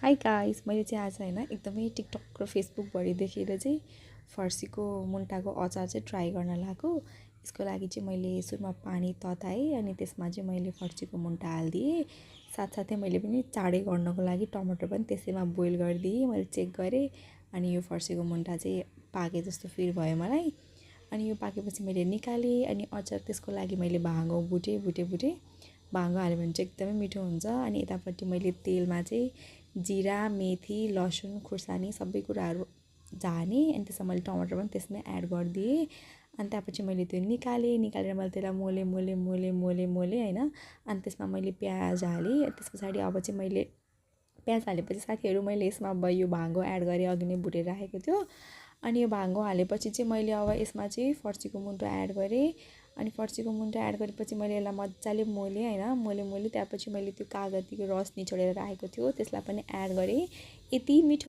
High guys, मैले चाहिँ आज होइन एकदमै टिकटक र फेसबुकभरि देखेर चाहिँ फर्सीको मुन्टाको अचार चाहिँ ट्राई गर्न लागेको। यसको लागि चाहिँ मैले सुरुमा पानी तताएँ अनि त्यसमा चाहिँ मैले फर्सीको मुन्टा हालिदिएँ। साथसाथै मैले पनि चाँडै गर्नको लागि टमाटर पनि त्यसैमा बोइल गरिदिएँ। मैले चेक गरेँ अनि यो फर्सीको मुन्टा चाहिँ पाके जस्तो फिल भयो मलाई। अनि यो पाकेपछि मैले निकालेँ अनि अचार त्यसको लागि मैले भाँगो भुटेँ। भाँगो हाल्यो भने चाहिँ एकदमै मिठो हुन्छ। अनि यतापट्टि मैले तेलमा चाहिँ जिरा, मेथी, लसुन, खुर्सानी सबै कुराहरू झानेँ अनि त्यसमा मैले टमाटर पनि त्यसमै एड गरिदिएँ। अनि त्यसपछि मैले त्यो निकालेर मैले त्यसलाई मोलेँ होइन। अनि त्यसमा मैले प्याज हालेँ। त्यस पछाडि अब चाहिँ मैले प्याज हालेपछि साथीहरू मैले यसमा अब यो भाँगो एड गरेँ, अघि नै भुटेर राखेको थियो। अनि यो भाँगो हालेपछि चाहिँ मैले अब यसमा चाहिँ फर्सीको मुन्टो एड गरेँ। अनि फर्सीको मुन्टो एड गरेपछि मैले यसलाई मजाले मोलेँ होइन। मोलेँ त्यसपछि मैले त्यो कागतीको रस निचोडेर राखेको थियो त्यसलाई पनि एड गरेँ। यति मिठो